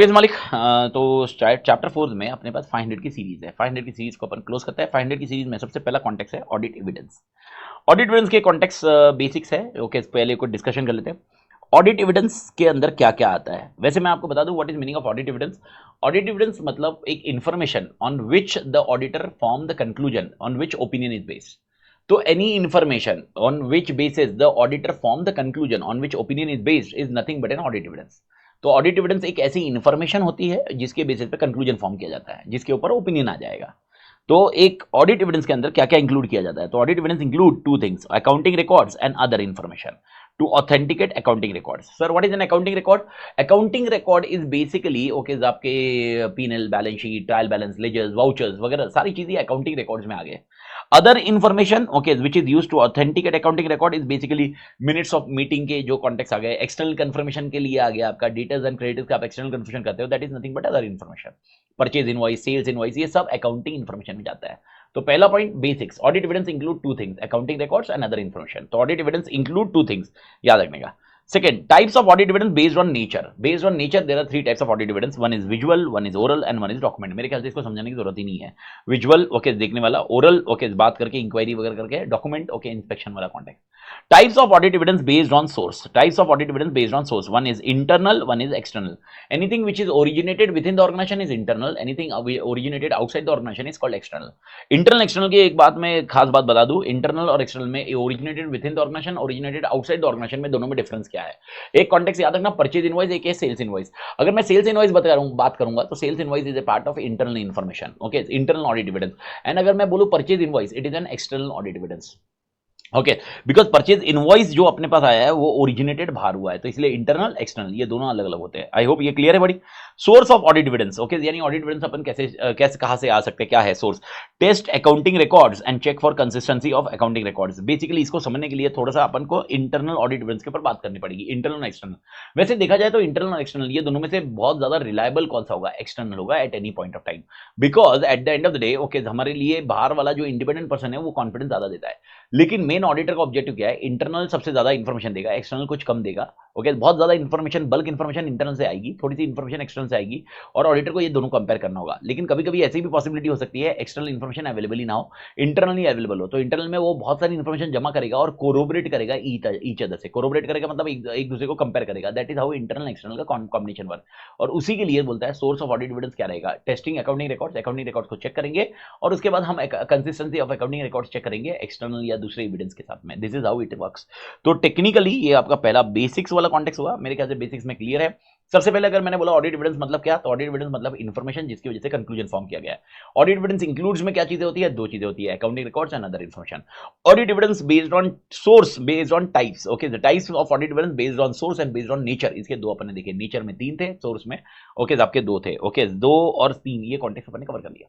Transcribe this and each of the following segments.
Page मालिक तो chapter 4 में अपने पास 500 की सीरीज है। 500 की सीरीज को अपन क्लोज करते हैं। 500 की सीरीज में सबसे पहला कॉन्टेक्स्ट है ऑडिट एविडेंस। ऑडिट एविडेंस के कॉन्टेक्स्ट बेसिक्स है। ओके, पहले को डिस्कशन कर लेते हैं। ऑडिट एविडेंस के अंदर क्या क्या आता है। वैसे मैं आपको बता दूं what is meaning of audit evidence. Audit evidence मतलब एक information on which the auditor form the conclusion on which opinion is based. तो any information on which basis the auditor form the conclusion on which opinion is based is nothing but an audit evidence. तो audit evidence एक ऐसी information होती है जिसके basis पे conclusion form किया जाता है, जिसके ऊपर ओपिनियन आ जाएगा। तो एक ऑडिट एविडेंस के अंदर क्या क्या इंक्लूड किया जाता है। तो audit evidence include two things, accounting records and other information to authenticate accounting records. Sir what is an accounting record? Accounting record is basically okay आपके PNL, balance sheet, trial balance, ledgers, vouchers वगैरह सारी चीजें accounting records में आ गए। Other information okay which is used to authenticate accounting record is basically minutes of meeting के जो context आ गए। एक्सटर्नल कंफर्मेशन के लिए आ गया आपका डिटेल्स एंड क्रेडिट्स का आप एक्सटर्नल कंफर्मेशन करते हो, that is nothing but other information. Purchase invoice, sales invoice, ये सब अकाउंटिंग इंफॉर्मेशन में जाता है। तो पहला point basics, audit evidence include two things, accounting records and other information. तो audit evidence include two things, याद रखने का। Second, types of audit evidence based on nature. Based on nature, there are three types of audit evidence. One is visual, one is oral, and one is document. मेरे ख्याल से इसको समझाने की जरूरत ही नहीं है। विजुअल ओके देखने वाला, ओरल ओके बात करके इंक्वायरी वगैरह करके, डॉक्यूमेंट ओके इंस्पेक्शन वाला contact. Types of audit evidence based on source. Types of audit evidence based on source. One is internal, one is external. Anything which is originated within the organization is internal. Anything originated outside the organization is called external. Internal, external की एक बात में खास बात बता दूं, internal और external में originated within the organization, originated outside the organization में दोनों में डिफरेंस क्या है। एक कॉन्टेक्स्ट याद रखना, परचेज इनवॉइस, एक है सेल्स इनवॉइस। अगर मैं सेल्स इनवॉइस बात करूंगा तो sales invoice is a part of internal information, okay, internal audit evidence. And अगर मैं बोलूं purchase invoice, it is an external audit evidence. Okay, because purchase invoice जो अपने पास आया है वो ओरिजिनेटेड बाहर हुआ है, तो इसलिए इंटरनल एक्सटर्नल ये दोनों अलग अलग होते हैं। आई होप ये क्लियर है बड़ी। Source of audit evidence, okay, यानी ऑडिट एविडेंस अपन कैसे कहां से आ सकते हैं, क्या है source. Test accounting records and check for consistency of accounting records. Basically इसको समझने के लिए थोड़ा सा अपन को इंटरनल ऑडिट एविडेंस के ऊपर बात करनी पड़ेगी, इंटरनल एक्सटर्नल। वैसे देखा जाए तो इंटरनल और एक्सटर्नल ये दोनों में से बहुत ज्यादा रिलायबल कौन सा होगा, एक्सटर्नल होगा at any point of time. Because at the end of the day okay हमारे लिए बाहर वाला जो इंडिपेंडेंट पर्सन है वो कॉन्फिडेंस ज्यादा देता है, लेकिन मेन ऑडिटर का ऑब्जेक्टिव क्या है, इंटरनल सबसे ज्यादा इंफॉर्मेशन देगा, एक्सटर्नल कुछ कम देगा। ओके, बहुत ज्यादा इंफॉर्मेशन, बल्क इंफॉर्मेशन इंटरनल से आएगी, थोड़ी सी इंफॉर्मेशन एक्सटर्नल से आएगी, और ऑडिटर को ये दोनों कंपेयर करना होगा। लेकिन कभी कभी ऐसी भी पॉसिबिलिटी हो सकती है एक्सटर्नल इंफॉर्मेशन अवेलेबल ही ना हो, इंटरनल ही अवेलेबल हो, तो इंटरनल में वो बहुत सारी इंफॉर्मेशन जमा करेगा और कोरोबरेट करेगा ईच अदर से। कोरोबरेट करेगा मतलब एक दूसरे को कंपेयर करेगा, that is how internal external का कॉम्बिनेशन वर्क। और उसी के लिए बोलता है सोर्स ऑफ ऑडिट एविडेंस क्या रहेगा, टेस्टिंग अकाउंटिंग रिकॉर्ड्स को चेक करेंगे, और उसके बाद हम consistency of accounting records check करेंगे एक्सटर्नल या दूसरे एविडेंस के साथ में। This is how it works. तो टेक्निकली ये आपका पहला बेसिक्स वाला कॉन्टेक्स्ट हुआ, मेरे ख्याल से बेसिक्स में क्लियर है। सबसे पहले अगर मैंने बोला ऑडिट एविडेंस मतलब क्या, तो ऑडिट एविडेंस मतलब इंफॉर्मेशन जिसकी वजह से कंक्लूजन फॉर्म किया गया है। ऑडिट एविडेंस इंक्लूड्स में क्या चीजें होती है, दो चीजें होती है, accounting records and other information. Audit evidence based on source, based on types, okay, the types of audit evidence based on source and based on nature. इसके दो अपन ने देखे, नेचर में 3 थे, सोर्स में ओके आपके 2 थे, ओके 2 और 3 ये कॉन्टेक्स्ट अपन ने कवर कर लिया।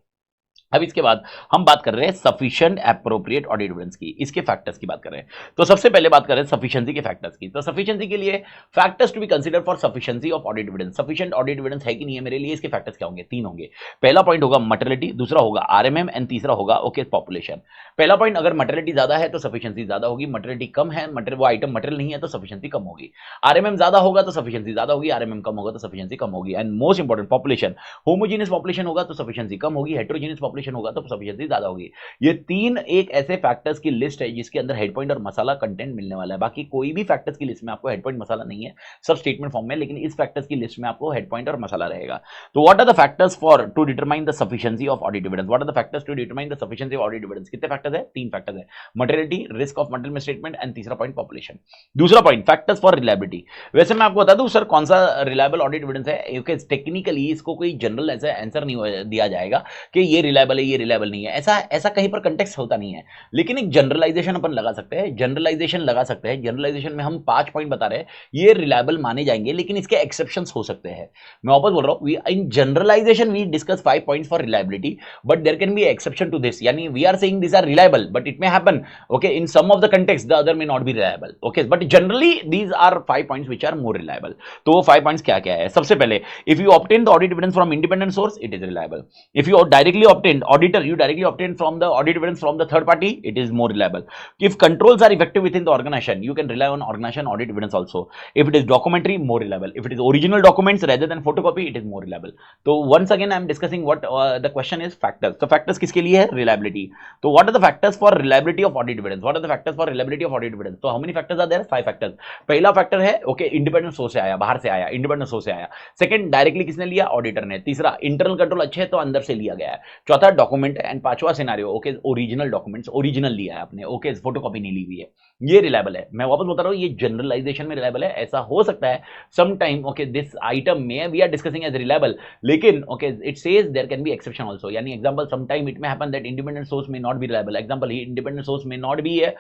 अब इसके बाद हम बात कर रहे हैं सफिशिएंट एप्रोप्रिएट ऑडिट एविडेंस की, इसके फैक्टर्स की बात कर रहे हैं। तो सबसे पहले बात कर रहे हैं सफिशिएंसी के फैक्टर्स की। तो सफिशिएंसी के लिए factors to be consider for sufficiency of audit evidence, sufficient audit evidence है कि नहीं है मेरे लिए, इसके फैक्टर्स क्या होंगे, 3 होंगे। पहला पॉइंट होगा मटेरियलिटी, दूसरा होगा आरएमएम एंड तीसरा होगा ओके पॉपुलेशन। पहला पॉइंट, अगर मटेरियलिटी ज्यादा है तो सफिशिएंसी ज्यादा होगी, मटेरियलिटी कम है, वो आइटम मटेरियल नहीं है तो सफिशिएंसी कम होगी। आरएमएम ज्यादा होगा तो सफिशिएंसी ज्यादा होगी, आरएमएम कम होगा तो सफिशिएंसी कम होगी। And most important population, homogeneous population होगा तो सफिशिएंसी कम होगी, हेटेरोजेनियस पॉपुलेशन होगा तो सफिशिएंसी ज्यादा होगी। ये 3 एक ऐसे फैक्टर्स की लिस्ट है जिसके अंदर हेड पॉइंट और मसाला कंटेंट मिलने वाला है। बाकी कोई भी फैक्टर्स की लिस्ट में आपको हेड पॉइंट मसाला नहीं है, सब स्टेटमेंट फॉर्म में, लेकिन इस फैक्टर्स की लिस्ट में आपको हेड पॉइंट और मसाला रहेगा। तो what are the factors for to determine the sufficiency of audit evidence, what are the factors to determine the sufficiency of audit evidence. कितने फैक्टर्स है, 3 फैक्टर्स है, materiality, risk of material misstatement and तीसरा point population. दूसरा point factors for reliability. वैसे मैं आपको बता दूं सर कौन सा रिलायबल ऑडिट एविडेंस है, क्योंकि टेक्निकली इसको कोई जनरल ऐसा आंसर नहीं दिया जाएगा कि ये रिलायबल है ये रिलायबल नहीं है, ऐसा कहीं पर कंटेक्स्ट होता नहीं है। लेकिन एक जनरलाइजेशन अपन लगा सकते हैं, जनरलाइजेशन में हम 5 पॉइंट बता रहे हैं, ये रिलायबल माने जाएंगे, लेकिन इसके एक्सेप्शंस हो सकते हैं। मैं वापस बोल रहा हूं, in generalization we discuss 5 points for reliability, but there can be exception to this, यानी we are saying this are reliable but it may happen okay in some of the context the other may not be reliable, okay, but generally these are 5 points which are more reliable. तो वो 5 points क्या क्या है। सबसे पहले, if you obtain the audit evidence from independent source it is reliable, if you directly obtain second, auditor, you directly obtain from the audit evidence from the third party, it is more reliable. If controls are effective within the organization, you can rely on organization audit evidence also. If it is documentary, more reliable. If it is original documents rather than photocopy, it is more reliable. So once again I am discussing what the question is factors. So factors किसके लिए है? Reliability. So what are the factors for reliability of audit evidence? What are the factors for reliability of audit evidence? So how many factors are there? 5 factors. पहला factor है okay, independent source से आया, बाहर से आया, independent source से आया. Second, directly किसने लिया? ऑडिटर ने. तीसरा, इंटरनल कंट्रोल अच्छे है तो अंदर से लिया गया है. चौथा, डॉक्यूमेंट. एंड पांचवा scenario okay, original documents, original लिया है आपने ओके, फोटोकॉपी नहीं ली हुई है. ये रिलायबल है. मैं वापस बता रहा हूं, ये जनरलाइजेशन में रिलायबल है. ऐसा हो सकता है some time okay this item में we are discussing as reliable, लेकिन okay it says there can be exception also. यानी example, some time it may happen that independent source may not be reliable. Example, independent source may not be है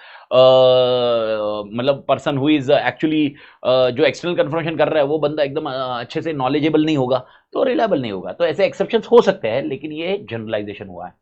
मतलब person who is actually जो external confirmation कर रहा है वो बंदा एकदम अच्छे से नॉलेजेबल नहीं होगा तो रिलायबल नहीं होगा. तो ऐसे एक्सेप्शंस हो सकते हैं, लेकिन ये जनरलाइजेशन हुआ है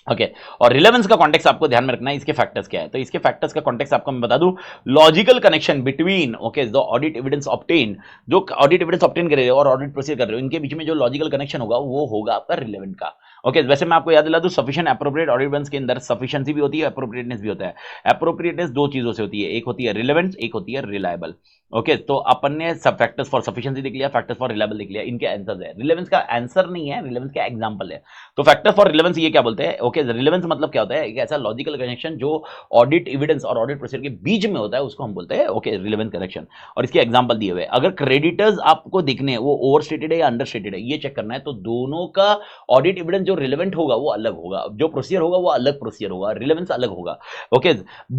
ओके. और रिलेवेंस का कॉन्टेक्स्ट आपको ध्यान में रखना है. इसके फैक्टर्स क्या है? तो इसके फैक्टर्स का कॉन्टेक्स्ट आपको मैं बता दूं, logical connection between okay the audit evidence obtain, जो ऑडिट एविडेंस ऑब्टेन कर रहे हो और ऑडिट प्रोसीड कर रहे हो, इनके बीच में जो लॉजिकल कनेक्शन होगा वो होगा आपका रिलेवेंट का ओके. वैसे मैं आपको याद दिला दूं, सफिशिएंट एप्रोप्रिएट ऑडिट एविडेंस के अंदर सफिशिएंसी भी होती है, एप्रोप्रिएटनेस भी होता है. एप्रोप्रिएटनेस दो चीजों से होती है, एक होती है रिलेवेंस, एक होती है रिलायबल ओके. तो अपन ने सब फैक्टर्स फॉर सफिशिएंसी देख लिया, फैक्टर्स फॉर रिलायबल देख लिया, इनके आंसर्स है. रिलेवेंस का आंसर नहीं है, रिलेवेंस का एग्जांपल है. तो फैक्टर फॉर रिलेवेंस ये क्या बोलते हैं ओके. रिलेवेंस मतलब क्या होता है? एक ऐसा लॉजिकल कनेक्शन जो ऑडिट एविडेंस और ऑडिट प्रोसीजर के बीच में होता है, उसको हम बोलते हैं ओके रिलेवेंस कनेक्शन. और इसके एग्जांपल दिए हुए, अगर क्रेडिटर्स आपको दिखने हैं वो ओवरस्टेटेड है या अंडरस्टेटेड है, ये चेक करना है. तो दोनों का ऑडिट एविडेंस जो रिलेवेंट होगा वो अलग होगा, जो प्रोसीजर होगा वो अलग प्रोसीजर होगा, रिलेवेंस अलग होगा ओके.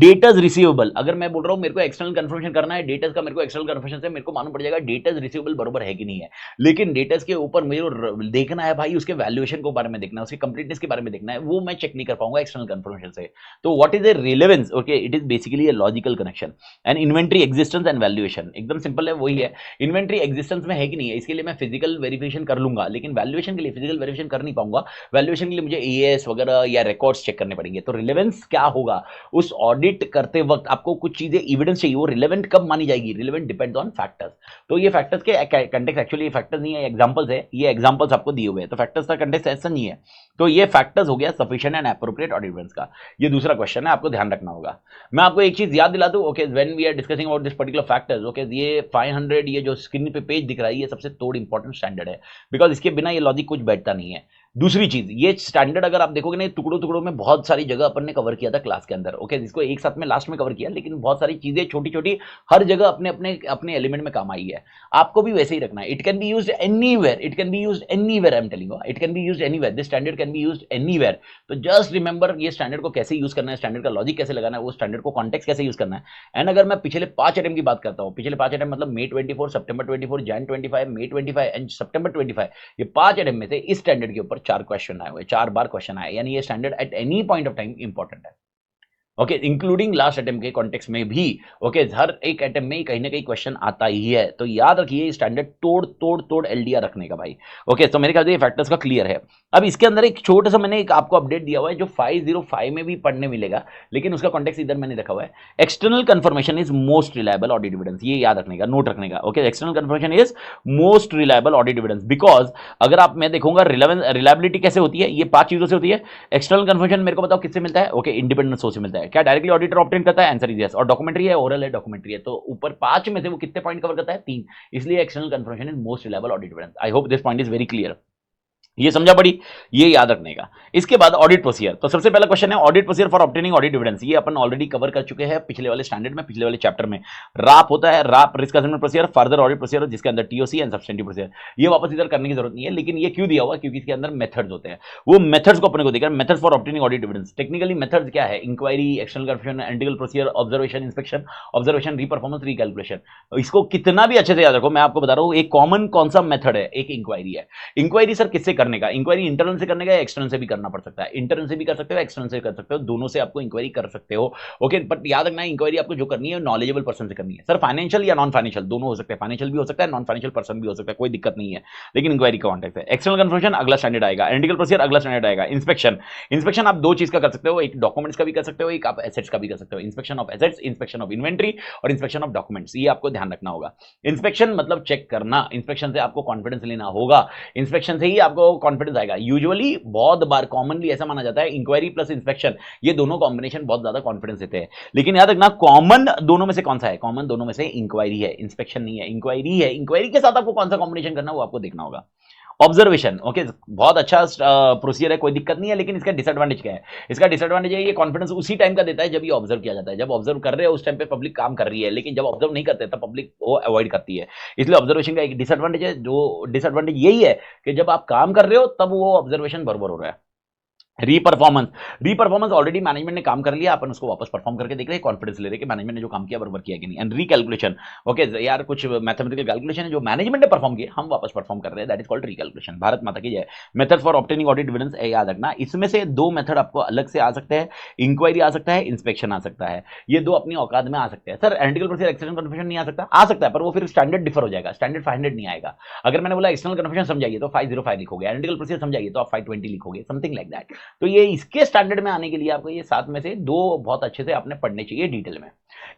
डेटर्स रिसीवेबल, अगर मैं बोल रहा हूं मेरे को एक्सटर्नल कंफर्मेशन करना है डेटर्स का, मेरे को एक्सटर्नल कंफर्मेशन से मेरे को मालूम पड़ जाएगा डेटर्स रिसीवेबल बरोबर है कि नहीं है, लेकिन डेटर्स के ऊपर मेरे देखना है भाई, उसके वैल्यूएशन के बारे में देखना है, उसकी कंप्लीटनेस के बारे में देखना है, वो मैं चेक नहीं कर पाऊंगा एक्सटर्नल कंफर्मेशन से. तो what is a relevance okay, it is basically a logical connection. And inventory existence and valuation एकदम सिंपल है, वही है. इन्वेंटरी एग्जिस्टेंस में है कि नहीं है, इसके लिए मैं फिजिकल वेरिफिकेशन कर लूंगा, लेकिन वैल्यूएशन के लिए फिजिकल वेरिफिकेशन कर नहीं पाऊंगा. वैल्यूएशन के लिए मुझे एएस वगैरह या रिकॉर्ड्स चेक करने पड़ेंगे. तो रिलेवेंस क्या होगा? उस ऑडिट करते वक्त आपको कुछ चीजें एविडेंस चाहिए, वो रिलेवेंट कब मानी जाएगी? Relevant depends on factors. तो ये फैक्टर्स के कंटेक्स्ट, एक्चुअली फैक्टर्स नहीं है, एग्जांपल्स है, ये एग्जांपल्स आपको दिए हुए हैं. तो फैक्टर्स का कंटेक्स्ट ऐसा नहीं है. तो ये फैक्टर्स हो गया sufficient and appropriate audit evidence का. ये दूसरा क्वेश्चन है, आपको ध्यान रखना होगा. मैं आपको एक चीज याद दिला दूं okay, when we are discussing about this particular factors okay, ये 500 ये जो स्क्रीन पे पेज दिख रहा है, ये सबसे तोड़ इंपॉर्टेंट स्टैंडर्ड है, बिकॉज इसके बिना ये लॉजिक कुछ बैठता नहीं है. दूसरी चीज, ये स्टैंडर्ड अगर आप देखोगे ना, टुकड़ों टुकड़ों में बहुत सारी जगह अपन ने कवर किया था क्लास के अंदर ओके, जिसको एक साथ में लास्ट में कवर किया, लेकिन बहुत सारी चीजें छोटी छोटी हर जगह अपने अपने अपने एलिमेंट में काम आई है. आपको भी वैसे ही रखना है. It can be used anywhere, it can be used anywhere, I am telling you, it can be used anywhere. This standard can be used anywhere. तो जस्ट रिमेंबर ये स्टैंडर्ड को कैसे यूज करना है, स्टैंडर्ड का लॉजिक कैसे लगाना है, वो स्टैंडर्ड को कॉन्टेक्स्ट कैसे यूज करना है. एंड अगर मैं पिछले 5 अटेम्प्ट की बात करता हूं, पिछले 5 अटेम्प्ट मतलब May 24, September 24, Jan 25, May 25 and September 25, ये 5 अटेम्प्ट में से इस स्टैंडर्ड के ऊपर 4 क्वेश्चन आए हुए, 4 बार क्वेश्चन आए. यानी ये standard at any point of time important है ओके, इंक्लूडिंग लास्ट अटेम्प्ट के कॉन्टेक्स्ट में भी ओके. हर एक अटेम्प्ट में कहीं ना कहीं क्वेश्चन आता ही है. तो याद रखिए स्टैंडर्ड तोड़ तोड़ तोड़ एलडीआर रखने का भाई ओके. तो मेरे ख्याल से ये फैक्टर्स का क्लियर है. अब इसके अंदर एक छोटा सा मैंने एक आपको अपडेट दिया हुआ है जो 505 में भी पढ़ने मिलेगा, लेकिन उसका कॉन्टेक्स्ट इधर मैंने रखा हुआ है. External confirmation is most reliable audit evidence. ये याद रखने का, नोट रखने का okay. External confirmation is most reliable audit evidence, because अगर आप मैं देखूंगा रिलायबिलिटी कैसे होती है, ये 5 चीजों से होती है. एक्सटर्नल कंफर्मेशन मेरे को बताओ किससे मिलता है ओके, इंडिपेंडेंट सोर्स से मिलता है. क्या डायरेक्टली ऑडिटर ऑब्टेन करता है? Answer is yes. और डॉक्यूमेंट्री है, ओरल है, डॉक्यूमेंट्री है. तो ऊपर 5 में से वो कितने पॉइंट कवर करता है? 3. इसलिए external confirmation is most reliable audit evidence. I hope this point is very clear. ये समझा पड़ी, ये याद रखने का. इसके बाद ऑडिट प्रोसीजर. तो सबसे पहला क्वेश्चन है audit procedure for obtaining audit evidence. ये अपन ऑलरेडी कवर कर चुके हैं पिछले वाले स्टैंडर्ड में, पिछले वाले चैप्टर में. राप होता है, RAP risk assessment procedure, further audit procedure, जिसके अंदर टीओसी एंड सब्सटेंटिव प्रोसीजर. ये वापस इधर करने की जरूरत नहीं है, लेकिन ये क्यों दिया हुआ? क्योंकि इसके अंदर मेथड्स होते हैं. वो मेथड्स को अपने को देखना. Methods for obtaining audit evidence. Technically methods क्या है? Inquiry, external confirmation, analytical procedure, observation, inspection, observation, reperformance, recalculation. इसको कितना भी अच्छे से याद रखो. मैं आपको बता रहा हूं एक कॉमन कौन सा मेथड है, एक इंक्वायरी है. इंक्वायरी सर किससे करने का? इंक्वायरी इंटरनल से करने का या एक्सटर्नल से भी करना पड़ सकता है. इंटरनल से भी कर सकते हो, एक्सटर्नल से कर सकते हो, दोनों से आपको इंक्वायरी कर सकते हो ओके. बट याद रखना इंक्वायरी आपको जो करनी है नॉलेजेबल पर्सन से करनी है. सर फाइनेंशियल या नॉन फाइनेंशियल दोनों हो सकते हैं, फाइनेंशियल भी हो सकता है, नॉन फाइनेंशियल पर्सन भी हो सकता है, कोई दिक्कत नहीं है, लेकिन इंक्वायरी का कॉन्टेक्ट है. एक्सटर्नल कंफर्मेशन अगला स्टैंडर्ड आएगा, एनालिटिकल प्रोसीजर अगला स्टैंडर्ड आएगा. इंस्पेक्शन, इंस्पेक्शन आप 2 चीज का कर सकते हो, एक डॉक्यूमेंट्स का भी कर सकते हो, एक आप एसेट्स का भी कर सकते हो. Inspection of assets, inspection of inventory और इंस्पेक्शन ऑफ डॉक्यूमेंट्स. ये आपको ध्यान रखना होगा. इंस्पेक्शन मतलब चेक करना, इंस्पेक्शन से आपको कॉन्फिडेंस लेना होगा, इंस्पेक्शन से ही आपको आपको कॉन्फिडेंस आएगा। यूजुअली बहुत बार कॉमनली ऐसा माना जाता है इंक्वायरी प्लस इंस्पेक्शन, ये दोनों कॉम्बिनेशन बहुत ज्यादा कॉन्फिडेंस देते हैं। लेकिन याद रखना कॉमन दोनों में से कौन सा है, कॉमन दोनों में से इंक्वायरी है, इंस्पेक्शन नहीं है, इंक्वायरी है। इंक्वायरी के साथ आपको कौन सा कॉम्बिनेशन करना है वो आपको देखना होगा। ऑब्जर्वेशन, ओके, बहुत अच्छा प्रोसीजर है, कोई दिक्कत नहीं है, लेकिन इसका डिसएडवांटेज क्या है? इसका डिसएडवांटेज है ये कॉन्फिडेंस उसी टाइम का देता है जब ये ऑब्जर्व किया जाता है। जब ऑब्जर्व कर रहे हो उस टाइम पे पब्लिक काम कर रही है, लेकिन जब ऑब्जर्व नहीं करते तब पब्लिक वो अवॉइड करती है। इसलिए ऑब्जर्वेशन का एक डिसएडवांटेज है, जो डिसएडवांटेज यही है कि जब आप काम कर रहे हो तब वो ऑब्जर्वेशन बराबर हो रहा है। रीपरफॉर्मेंस, रीपरफॉर्मेंस ऑलरेडी मैनेजमेंट ने काम कर लिया, अपन उसको वापस परफॉर्म करके देख रहे हैं, कॉन्फिडेंस ले रहे हैं कि मैनेजमेंट ने जो काम किया बराबर किया कि नहीं। एंड रिकैलकुलेशन, ओके यार कुछ मैथमेटिकल कैलकुलेशन है जो मैनेजमेंट ने परफॉर्म किए, हम वापस परफॉर्म कर रहे हैं, that is called recalculation. Bharat माता की जय। Method for obtaining audit evidence याद रखना, इसमें से दो मेथड आपको अलग से आ सकते हैं, इंक्वायरी आ सकता है, इंस्पेक्शन आ सकता है। ये दो अपनी औकात में आ सकते हैं। Sir analytical procedure external conformation नहीं आ सकता है, पर वो फिर स्टैंडर्ड डिफर हो जाएगा, स्टैंडर्ड 500 नहीं आएगा। अगर मैंने बोला एक्सटर्नल कन्फर्मेशन समझाइए तो 505 लिखोगे, एनालिटिकल प्रोसीजर समझाइए तो आप 520 लिखोगे, समथिंग लाइक दैट। तो ये इसके स्टैंडर्ड में आने के लिए आपको ये 7 में से 2 बहुत अच्छे से आपने पढ़ने चाहिए डिटेल में।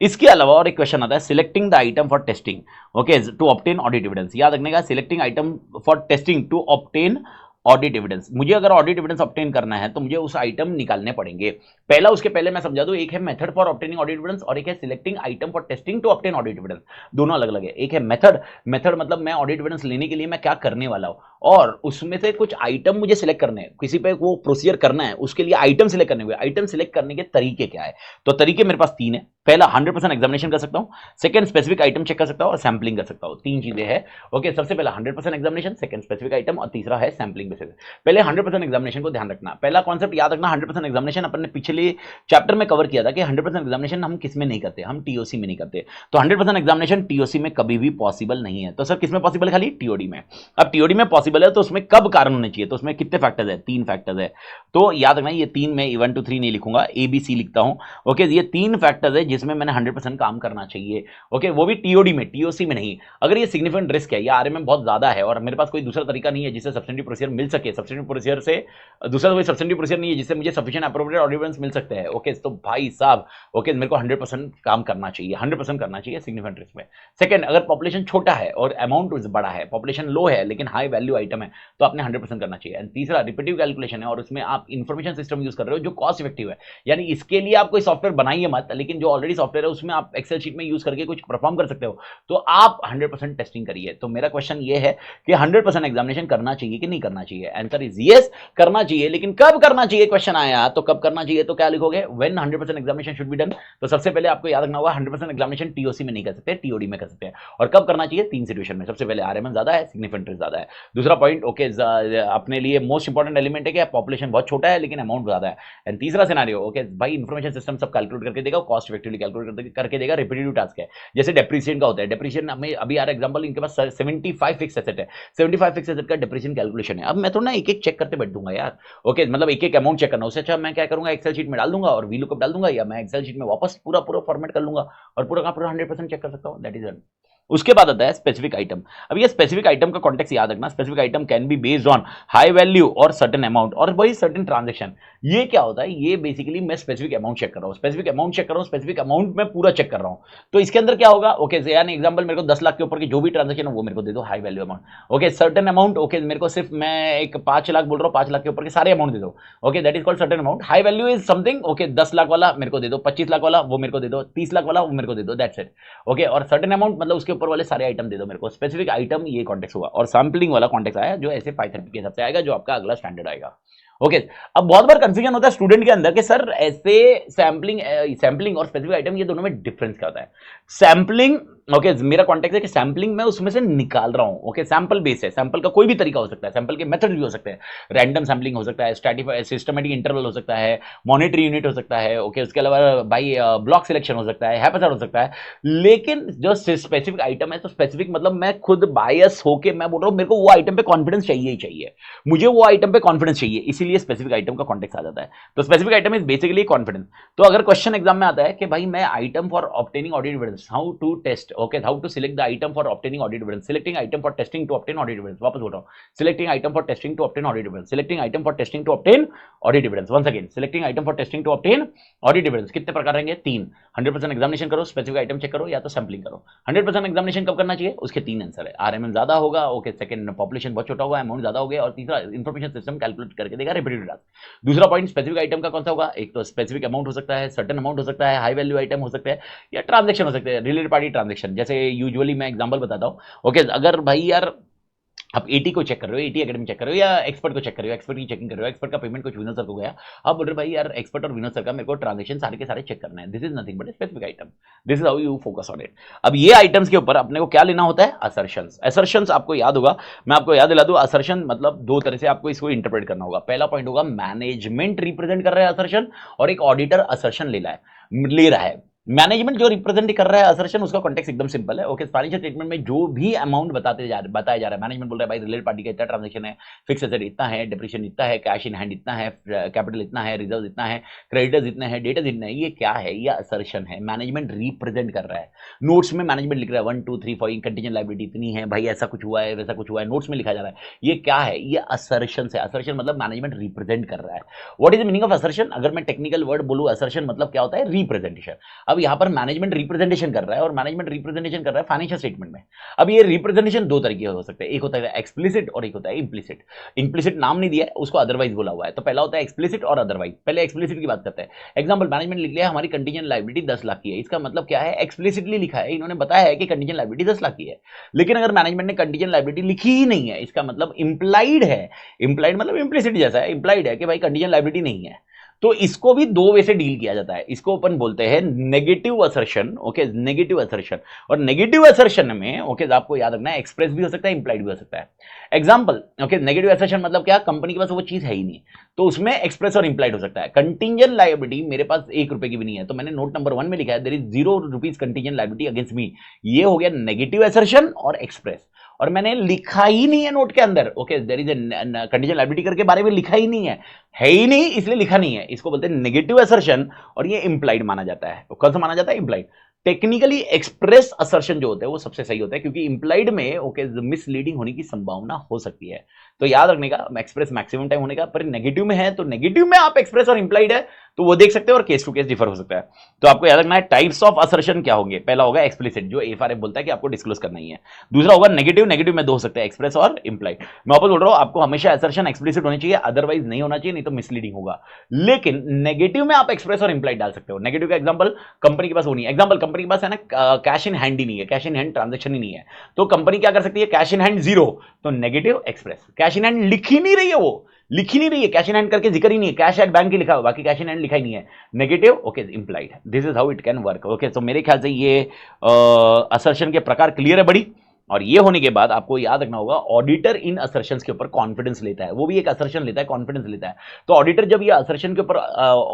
इसके अलावा और एक क्वेश्चन आता है selecting the item for testing, okay, to obtain audit evidence. याद रखने का, selecting item for testing to obtain audit evidence. मुझे अगर ऑडिट एविडेंस ऑब्टेन करना है तो मुझे उस आइटम निकालने पड़ेंगे। पहला, उसके पहले मैं समझा दूं, एक है method for obtaining audit evidence और एक है selecting item for testing to obtain audit evidence. दोनों अलग अलग है। एक है मेथड, मेथड मतलब मैं ऑडिट एविडेंस लेने के लिए मैं क्या करने वाला हूं, और उसमें से कुछ आइटम मुझे सिलेक्ट करने हैं, किसी पे वो प्रोसीजर करना है, उसके लिए आइटम सिलेक्ट करने हुए, आइटम सिलेक्ट करने के तरीके क्या है? तो तरीके मेरे पास 3 है। पहला 100% एग्जामिनेशन कर सकता हूं, सेकंड स्पेसिफिक आइटम चेक कर सकता हूं, और सैंपलिंग कर सकता हूं। 3 चीजें हैं। ओके, सबसे पहला 100% एग्जामिनेशन, सेकंड स्पेसिफिक आइटम, और तीसरा है सैंपलिंग बेसिस। पहले 100% एग्जामिनेशन को ध्यान रखना। पहला कॉन्सेप्ट याद रखना, 100% एग्जामिनेशन अपन ने पिछले चैप्टर में कवर किया था कि 100% एग्जामिनेशन हम किस में नहीं करते, हम टीओसी में नहीं करते। तो 100% एग्जामिनेशन टीओसी में कभी भी पॉसिबल नहीं है। तो सर किस में पॉसिबल है? खाली टीओडी में। अब टीओडी में पॉसिबल है तो उसमें कब कारण होने चाहिए? तो उसमें कितने फैक्टर्स है? 3 फैक्टर्स है। तो याद रखना, ये 3 में 1 2 3 नहीं लिखूंगा, ABC लिखता हूं। ओके, ये 3 फैक्टर्स है जिसमें मैंने 100% काम करना चाहिए। ओके, वो भी टीओडी में, टीओसी में नहीं। अगर ये सिग्निफिकेंट रिस्क है या आरएमएम बहुत ज्यादा है और मेरे पास कोई दूसरा तरीका नहीं है जिससे सब्सिडेंट प्रोसीजर मिल सके, सब्सिडेंट प्रोसीजर से दूसरा कोई सब्सिडेंट प्रोसीजर नहीं है जिससे मुझे सफिशिएंट एप्रोप्रिएट ऑडिट एविडेंस मिल सकते हैं, ओके, तो भाई साहब, ओके, मेरे को 100% काम करना चाहिए, 100% करना चाहिए सिग्निफिकेंट रिस्क में। सेकंड, अगर पॉपुलेशन छोटा है और अमाउंट बड़ा है, पॉपुलेशन लो है लेकिन हाई वैल्यू आइटम है, तो आपने 100% करना चाहिए। एंड तीसरा, रिपीटिव कैलकुलेशन है और उसमें आप इंफॉर्मेशन सिस्टम यूज कर रहे हो जो कॉस्ट इफेक्टिव है, यानी इसके लिए आप कोई सॉफ्टवेयर बनाइए मत, लेकिन जो ऑलरेडी सॉफ्टवेयर है उसमें आप एक्सेल शीट में यूज करके कुछ परफॉर्म कर सकते हो, तो आप 100% टेस्टिंग करिए। तो मेरा क्वेश्चन ये है कि 100% एग्जामिनेशन करना चाहिए कि नहीं करना चाहिए? आंसर इज यस, करना चाहिए। लेकिन कब करना चाहिए क्वेश्चन आया, तो कब करना चाहिए तो क्या लिखोगे? When 100% examination should be done. तो सबसे पहले आपको याद रखना होगा 100% एग्जामिनेशन टीओसी में नहीं कर सकते, टीओडी में कर सकते हैं। और कब करना चाहिए? 3 सिचुएशन में। सबसे पहले आरएमएम ज्यादा है, सिग्निफिकेंट रिस्क ज्यादा है। दूसरा पॉइंट, ओके, अपने लिए मोस्ट इंपॉर्टेंट एलिमेंट है कि पॉपुलेशन बहुत छोटा है लेकिन अमाउंट ज्यादा है। एंड तीसरा सिनेरियो, ओके भाई, इंफॉर्मेशन सिस्टम सब कैलकुलेट करके देगा, कॉस्ट इफेक्टिवली कैलकुलेट करके देगा, रिपीटेटिव टास्क है। जैसे डेप्रिसिएशन का होता है, डेप्रिसिएशन में अभी यार एग्जांपल इनके पास 75 फिक्स एसेट है, 75 फिक्स एसेट का डेप्रिसिएशन कैलकुलेशन है। अब मैं तो ना एक एक चेक करते बैठ दूंगा यार, ओके, मतलब एक एक अमाउंट चेक करना। उससे अच्छा मैं क्या करूंगा, एक्सेल शीट में डाल दूंगा और वी लुकअप डाल दूंगा, या मैं एक्सेल शीट में वापस पूरा फॉर्मेट कर लूंगा और पूरा का पूरा 100% चेक कर सकता हूं। That is it. उसके बाद आता है स्पेसिफिक आइटम। अब ये स्पेसिफिक आइटम का कॉन्टेक्स्ट याद रखना, specific item can be based on high value और सर्टेन अमाउंट और वही सर्टेन ट्रांजैक्शन। ये क्या होता है? ये बेसिकली मैं स्पेसिफिक अमाउंट चेक कर रहा हूं, स्पेसिफिक अमाउंट चेक कर रहा हूं, स्पेसिफिक अमाउंट में पूरा चेक कर रहा हूं। तो इसके अंदर क्या होगा? ओके, यानी एग्जांपल मेरे को 10 लाख के ऊपर की जो भी ट्रांजैक्शन है वो मेरे को दे दो, high value amount. Okay, certain amount, okay, मेरे को सिर्फ मैं एक 5 लाख बोल रहा हूं, 5 लाख के ऊपर के सारे अमाउंट दे दो। Okay, that is called certain amount. High value is something, okay, 10 lakh वाला मेरे को दे दो, 25 लाख वाला वो मेरे को दे दो, 30 लाख वाला वो मेरे को दे दो, दैट्स इट। ओके, और सर्टेन अमाउंट मतलब उसके ऊपर वाले सारे आइटम दे दो मेरे को। स्पेसिफिक आइटम ये कॉन्टेक्स्ट होगा। और सैंपलिंग वाला कॉन्टेक्स्ट आया जो ऐसे 530 के हिसाब से आएगा, जो आपका अगला स्टैंडर्ड आएगा। ओके, अब बहुत बार कंफ्यूजन होता है स्टूडेंट के अंदर कि सर ऐसे सैंपलिंग और स्पेसिफिक आइटम ये दोनों में डिफरेंस क्या होता है? सैंपलिंग, ओके, मेरा कॉन्टेक्स्ट है कि सैंपलिंग मैं उसमें से निकाल रहा हूं। ओके, सैंपल बेस है, सैंपल का कोई भी तरीका हो सकता है, सैंपल के मेथड भी हो सकते हैं, रैंडम सैंपलिंग हो सकता है, स्ट्रैटिफाइड सिस्टमैटिक इंटरवल हो सकता है, मॉनिटरी यूनिट हो सकता है, ओके, उसके अलावा भाई ब्लॉक सिलेक्शन हो सकता है, हैपेसाइड हो सकता है। लेकिन जो स्पेसिफिक आइटम है, तो स्पेसिफिक मतलब मैं खुद बायस होके मैं बोल रहा हूं मेरे को वो आइटम पे कॉन्फिडेंस चाहिए ही चाहिए, मुझे वो आइटम पे कॉन्फिडेंस चाहिए, इसीलिए इसीलिए स्पेसिफिक आइटम का कॉन्टेक्स्ट आ जाता है। तो specific item is basically confidence. तो अगर क्वेश्चन एग्जाम में आता है कि भाई मैं item for obtaining audit evidence, how to test, okay, how to select the item for obtaining audit evidence, selecting item for testing to obtain audit evidence, वापस बोल रहा हूं, selecting item for testing to obtain audit evidence, selecting item for testing to obtain audit evidence, once again selecting item for testing to obtain audit evidence. कितने प्रकार रहेंगे? 3। 100% examination करो, specific item check करो, या तो सैंपलिंग करो। 100% examination कब करना चाहिए? उसके 3 आंसर है, आरएमएन ज्यादा होगा, ओके, सेकंड पॉपुलेशन बहुत छोटा होगा, अमाउंट ज्यादा हो गया, और तीसरा इंफॉर्मेशन सिस्टम कैलकुलेट करके देगा रिपीटेड टास्क। दूसरा पॉइंट स्पेसिफिक आइटम का कौन सा होगा? एक तो स्पेसिफिक अमाउंट हो सकता है, सर्टेन अमाउंट हो सकता है, हाई वैल्यू आइटम हो सकता है, या ट्रांजेक्शन हो सकते हैं, रिलेटेड पार्टी ट्रांजेक्शन। जैसे यूजुअली मैं एग्जांपल बताता हूं, ओके, अगर भाई यार आप एटी को चेक कर रहे हो, एटी एकेडमी चेक कर रहे हो, या एक्सपर्ट को चेक कर रहे हो, एक्सपर्ट की चेकिंग कर रहे हो, एक्सपर्ट का पेमेंट कुछ विनर सर को गया, आप बोल रहे भाई यार एक्सपर्ट और विनर सर का मेरे को ट्रांजेक्शन सारे के सारे चेक करना है, this is nothing but specific item, this is how you focus on it. अब ये आइटम्स के ऊपर अपने को क्या लेना होता है? असर्शंस। असर्शंस आपको याद होगा, मैं आपको याद दिला दूं, असर्शन मतलब दो तरह से आपको इसको इंटरप्रेट करना होगा। पहला पॉइंट होगा मैनेजमेंट रिप्रेजेंट कर रहा है असर्शन, और एक ऑडिटर असर्शन ले रहा है। मैनेजमेंट जो रिप्रेजेंट कर रहा है असर्शन, उसका कॉन्टेक्स्ट एकदम सिंपल है, ओके, फाइनेंशियल स्टेटमेंट में जो भी अमाउंट बताया जा रहा है, मैनेजमेंट बोल रहा है भाई रिलेटेड पार्टी का इतना ट्रांजेक्शन है, फिक्स एसेट इतना है, डिप्रेशन इतना है, कैश इन हैंड इतना है, कैपिटल इतना है, रिजर्व इतना है, क्रेडिटर्स इतने हैं, डेटर्स इतने हैं। ये क्या है? ये असर्शन है, मैनेजमेंट रिप्रेजेंट कर रहा है। नोट्स में मैनेजमेंट लिख रहा है 1 2 3 4 कंटीजेंट लायबिलिटी इतनी है, भाई ऐसा कुछ हुआ है, वैसा कुछ हुआ है, नोट्स में लिखा जा रहा है। ये क्या है? ये असर्शन है। असर्शन मतलब मैनेजमेंट रिप्रेजेंट कर रहा है। What is the meaning of assertion? अगर मैं टेक्निकल वर्ड बोलूं, असर्शन मतलब क्या होता है? रिप्रेजेंटेशन। अब यहां पर मैनेजमेंट रिप्रेजेंटेशन कर रहा है, और मैनेजमेंट रिप्रेजेंटेशन कर रहा है फाइनेंशियल स्टेटमेंट में। अब ये रिप्रेजेंटेशन दो तरीके हो सकते हैं, एक होता है एक्सप्लिसिट और एक होता है इंप्लिसिट। इंप्लिसिट नाम नहीं दिया है, उसको अदरवाइज बोला हुआ है। तो पहला होता है एक्सप्लिसिट और अदरवाइज। पहले एक्सप्लिसिट की बात करते हैं। एग्जांपल, मैनेजमेंट लिख लिया हमारी कंटीजेंट लायबिलिटी 10 लाख की है। इसका मतलब क्या है? एक्सप्लिसिटली लिखा है, इन्होंने बताया है कि कंटीजेंट लायबिलिटी 10 लाख की है। लेकिन अगर मैनेजमेंट ने कंटीजेंट लायबिलिटी लिखी ही नहीं है, इसका मतलब इंप्लाइड है। इंप्लाइड मतलब इंप्लिसिट जैसा है, इंप्लाइड है कि भाई कंटीजेंट लायबिलिटी नहीं है। तो इसको भी दो वे से डील किया जाता है। इसको अपन बोलते हैं negative assertion, okay, negative assertion. और नेगेटिव असर्शन में, ओके, आपको याद रखना है, एक्सप्रेस भी हो सकता है, इंप्लाइड भी हो सकता है। एग्जांपल, ओके, नेगेटिव असर्शन मतलब क्या? कंपनी के पास वो चीज है ही नहीं, तो उसमें एक्सप्रेस और इंप्लाइड हो सकता है। कंटीजेंट लायबिलिटी मेरे पास 1 रुपए की भी नहीं है, तो मैंने नोट नंबर 1 में लिखा है there is 0 rupees contingent liability against me. ये हो गया नेगेटिव असर्शन और एक्सप्रेस। और मैंने लिखा ही नहीं है नोट के अंदर, okay, there is a contingent liability करके बारे में लिखा ही नहीं है ही नहीं, इसलिए लिखा नहीं है। इसको बोलते हैं नेगेटिव असर्शन, और ये इंप्लाइड माना जाता है। कौन सा माना जाता है? इंप्लाइड। टेक्निकली एक्सप्रेस असर्शन जो होते हैं वो सबसे सही होता है, क्योंकि इंप्लाइड में, ओके, मिसलीडिंग होने की संभावना हो सकती है। तो याद रखने का, एक्सप्रेस मैक्सिमम टाइम होने का, पर नेगेटिव में है तो नेगेटिव में आप एक्सप्रेस और इंप्लाइड है तो वो देख सकते हो, और केस टू केस डिफर हो सकता है। तो आपको याद रखना है टाइप्स ऑफ असर्शन क्या होंगे। पहला होगा एक्सप्लिसिट, जो एफआरएफ बोलता है कि आपको डिस्क्लोज करना ही है। दूसरा होगा नेगेटिव, नेगेटिव में दो हो सकते हैं, एक्सप्रेस और इंप्लाइड। मैं वापस बोल रहा हूं, आपको हमेशा असर्शन एक्सप्लिसिट होनी चाहिए, अदरवाइज नहीं होना चाहिए, नहीं तो मिसलीडिंग होगा। लेकिन नेगेटिव में आप एक्सप्रेस और इंप्लाइड डाल सकते हो। नेगेटिव का एग्जांपल, कंपनी के पास वो नहीं है। एग्जांपल, कंपनी के पास है ना कैश इन हैंड ही नहीं है, कैश इन हैंड ट्रांजेक्शन ही नहीं है, तो कंपनी क्या कर सकती है? कैश इन हैंड 0, तो negative express. Cash in hand लिख ही नहीं रही है, वो लिख ही नहीं रही है, कैश इन हैंड करके जिक्र ही नहीं है, कैश एट बैंक ही लिखा हो, बाकी कैश इन हैंड लिखा ही नहीं है, negative, okay, implied. This is how it can work, okay. तो मेरे ख्याल से ये असर्शन के प्रकार क्लियर है बड़ी। और ये होने के बाद आपको याद रखना होगा, ऑडिटर इन असर्शंस के ऊपर कॉन्फिडेंस लेता है, वो भी एक असर्शन लेता है, कॉन्फिडेंस लेता है। तो ऑडिटर जब ये असर्शन के ऊपर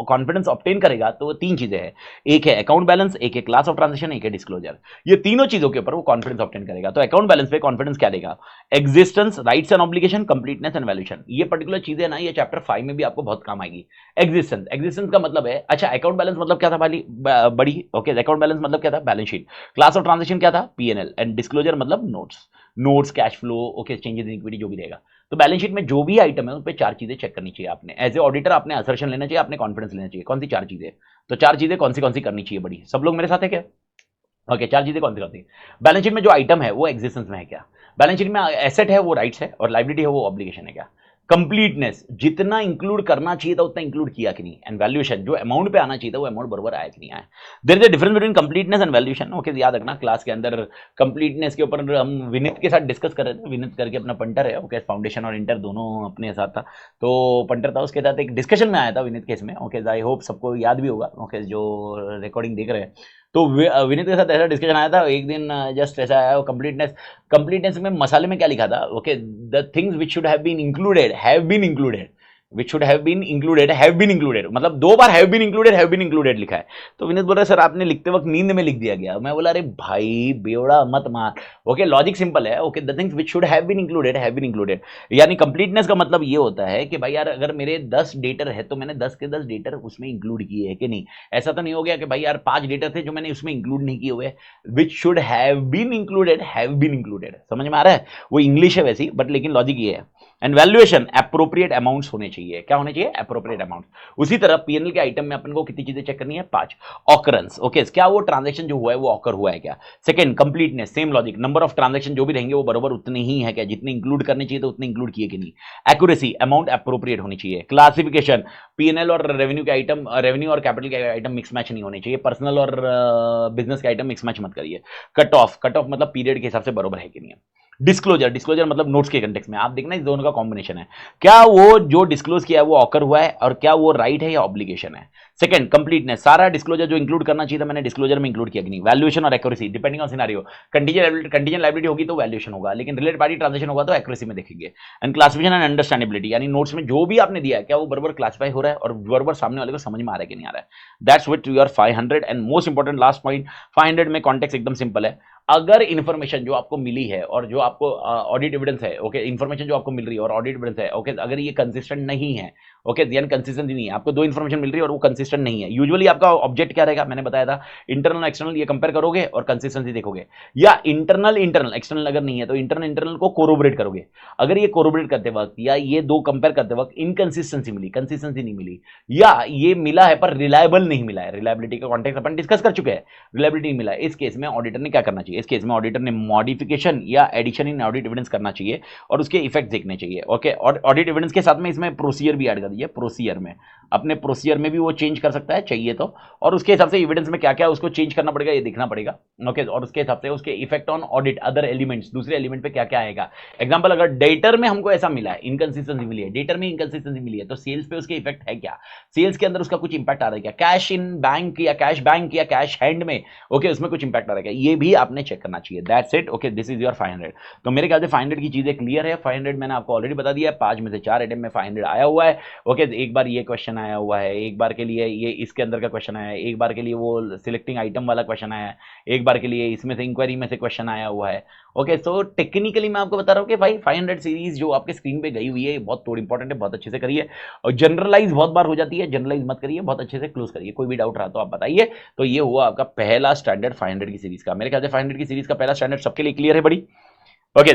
कॉन्फिडेंस ऑब्टेन करेगा, तो 3 चीजें हैं, एक है अकाउंट बैलेंस, एक है क्लास ऑफ ट्रांजेक्शन, एक है डिस्क्लोजर। ये तीनों चीजों के ऊपर वो कॉन्फिडेंस ऑब्टेन करेगा। तो अकाउंट बैलेंस पे कॉन्फिडेंस क्या देगा? Existence, rights and obligation, completeness and valuation. ये पर्टिकुलर चीजें ना, ये चैप्टर 5 में भी आपको बहुत काम आएगी। एग्जिस्टेंस, एग्जिस्टेंस का मतलब है, अच्छा, अकाउंट बैलेंस मतलब क्या था बड़ी, ओके, अकाउंट बैलेंस मतलब क्या था? Balance sheet. Class of transaction क्या था? पीएनएल। एंड डिस्क्लोजर मतलब notes, cash flow, okay, changes in equity, जो भी रहेगा। तो बैलेंस शीट में जो भी आइटम है उन पे 4 चीजें चेक करनी चाहिए आपने। एज ए ऑडिटर आपने असर्शन लेना चाहिए, आपने कॉन्फिडेंस लेना चाहिए। कौन सी 4 चीजें? तो 4 चीजें कौन सी करनी चाहिए बड़ी? सब लोग मेरे साथ है क्या? ओके, 4 चीजें कौन सी? बैलेंस शीट में जो आइटम है वो एग्जिस्टेंस में है क्या? बैलेंस शीट में एसेट है वो राइट्स है, और लायबिलिटी है वो ऑब्लिगेशन है क्या? कंप्लीटनेस, जितना इंक्लूड करना चाहिए था उतना इंक्लूड किया कि नहीं? एंड वैल्यूएशन, जो अमाउंट पे आना चाहिए था वो अमाउंट बराबर आया कि नहीं आया? There is a difference between completeness and valuation, okay, याद रखना। क्लास के अंदर कंप्लीटनेस के ऊपर हम विनीत के साथ डिस्कस कर रहे थे। विनीत करके अपना पंटर है, ओके, फाउंडेशन और इंटर दोनों अपने साथ था, तो पंटर था, उसके साथ एक डिस्कशन में आया था विनीत केस में, ओके। आई होप सबको याद भी होगा, ओके, जो रिकॉर्डिंग देख रहे हैं। तो विनीत के साथ ऐसा डिस्कशन आया था एक दिन, जस्ट ऐसा आया, कंप्लीटनेस में मसाले में क्या लिखा था? Okay, the things which should have been included which should have been included, मतलब 2 बार हैव बीन इंक्लूडेड लिखा है। तो विनीत बोल रहा है सर आपने लिखते वक्त नींद में लिख दिया गया। मैं बोला अरे भाई बेवड़ा मत मार। ओके, लॉजिक सिंपल है। Okay, the things which should have been included, यानी कंप्लीटनेस का मतलब ये होता है कि भाई यार अगर मेरे 10 डेटर है तो मैंने 10 के 10 डेटर उसमें इंक्लूड किए हैं कि नहीं। ऐसा तो नहीं हो गया कि भाई यार 5 डेटर थे जो मैंने उसमें इंक्लूड नहीं किए हुए। Which should have been included, समझ में आ रहा है? वो इंग्लिश है वैसी, बट लेकिन लॉजिक ये है। एंड वैल्यूएशन एप्रोप्रिएट अमाउंट्स होने चाहिए। क्या होने चाहिए? Appropriate amount. उसी तरह पीएनएल के आइटम में अपन को कितनी चीजें चेक करनी है? 5। ऑकरेंस, ओके, क्या वो ट्रांजैक्शन जो हुआ है वो ऑकर हुआ है क्या? Second, completeness, same logic, number of transaction जो भी रहेंगे वो बराबर उतने ही है क्या? जितने इंक्लूड करने चाहिए तो उतने इंक्लूड किए कि नहीं। एक्यूरेसी, अमाउंट एप्रोप्रिएट होनी चाहिए। क्लासिफिकेशन, पीएनएल और रेवेन्यू के आइटम, रेवेन्यू और कैपिटल के आइटम मिक्स मैच नहीं होने चाहिए। पर्सनल और बिजनेस के आइटम मिक्स मैच मत करिए। कट ऑफ मतलब पीरियड के हिसाब से बराबर है कि नहीं है। डिस्क्लोजर मतलब नोट्स के कंटेक्स्ट में आप देखना इस दोनों का कॉम्बिनेशन है। क्या वो जो डिस्क्लोज किया है वो ऑकर हुआ है और क्या वो राइट है या ऑब्लिगेशन है। सेकंड, कंप्लीटनेस, सारा डिस्क्लोजर जो इंक्लूड करना चाहिए था मैंने डिस्क्लोजर में इंक्लूड किया कि नहीं। वैल्यूएशन और accuracy, depending on scenario, contingent liability होगी तो वैल्यूएशन होगा, लेकिन रिलेटेड पार्टी ट्रांजैक्शन होगा तो एक्यूरेसी में देखेंगे। एंड क्लासिफिकेशन एंड अंडरस्टैंडेबिलिटी, यानी नोट्स में जो भी आपने दिया है क्या वो बराबर क्लासिफाई हो रहा है और बराबर सामने वाले को समझ में आ रहा है कि नहीं आ रहा है। That's with your 500। And most important last point, 500 में कॉन्टेक्स्ट एकदम सिंपल है। अगर इन्फॉर्मेशन जो आपको मिली है और जो आपको ऑडिट एविडेंस है, ओके, इन्फॉर्मेशन जो आपको मिल रही है और ऑडिट एविडेंस है, ओके, अगर ये कंसिस्टेंट नहीं है, ओके, यानी कंसिस्टेंसी नहीं है, आपको 2 इन्फॉर्मेशन मिल रही है और वो कंसिस्टेंट नहीं है, यूजुअली आपका ऑब्जेक्ट क्या रहेगा? मैंने बताया था इंटरनल एक्सटर्नल ये कंपेयर करोगे और कंसिस्टेंसी देखोगे, या इंटरनल एक्सटर्नल अगर नहीं है तो इंटरनल को कोरोबरेट करोगे। अगर ये कोरोबरेट करते वक्त या ये 2 कंपेयर करते वक्त इनकंसिस्टेंसी मिली, कंसिस्टेंसी नहीं मिली, या ये मिला है पर रिलायबल नहीं मिला है, रिलायबिलिटी का कॉन्टेक्स्ट अपन डिस्कस कर चुके हैं, रिलायबिलिटी नहीं मिला है, इस केस में ऑडिटर ने क्या करना चाहिए? इस केस में ऑडिटर ने मॉडिफिकेशन या एडिशन इन ऑडिट एविडेंस करना चाहिए और उसके इफेक्ट देखने चाहिए। ओके, और ऑडिट एविडेंस के साथ में इसमें प्रोसीजर भी ऐड कर दीजिए। प्रोसीजर में अपने प्रोसीजर में भी वो चेंज कर सकता है चाहिए तो, और उसके हिसाब से एविडेंस में क्या क्या उसको चेंज करना पड़ेगा ये देखना पड़ेगा। ओके, और उसके हिसाब से उसके effect on audit other elements, दूसरे एलिमेंट पे क्या क्या आएगा। एग्जांपल, अगर डेटर में हमको ऐसा मिला है, इनकंसिस्टेंसी मिली है, डेटर में इनकंसिस्टेंसी मिली है, तो सेल्स पे उसके इफेक्ट है क्या? सेल्स के अंदर उसका कुछ इंपैक्ट आ रहा है क्या? कैश इन बैंक या कैश बैंक या कैश हैंड में, ओके, उसमें कुछ इंपैक्ट आ रहा है क्या? ये भी आपने चेक करना चाहिए। That's it. Okay, this is your 500। तो मेरे ख्याल से 500 की चीजें क्लियर है। 500 मैंने आपको ऑलरेडी बता दिया है, 5 में से 4 अटेम्प्ट में 500 आया हुआ है। ओके, एक बार ये क्वेश्चन आया हुआ है, एक बार के लिए ये इसके अंदर का क्वेश्चन आया है, एक बार के लिए वो सिलेक्टिंग आइटम वाला क्वेश्चन आया है, एक बार के लिए इसमें से इंक्वायरी में से क्वेश्चन आया हुआ है। ओके, सो टेक्निकली मैं आपको बता रहा हूँ कि भाई 500 सीरीज जो आपके स्क्रीन पे गई हुई है बहुत थोड़ी इंपॉर्टेंट है, बहुत अच्छे से करिए। और जनरलाइज बहुत बार हो जाती है, जनरलाइज मत करिए, बहुत अच्छे से क्लोज करिए। कोई भी डाउट रहा तो आप बताइए। तो ये हुआ आपका पहला स्टैंडर्ड 500 की सीरीज का। मेरे ख्याल से 500 की सीरीज का पहला स्टैंडर्ड सबके लिए क्लियर है बड़ी। ओके।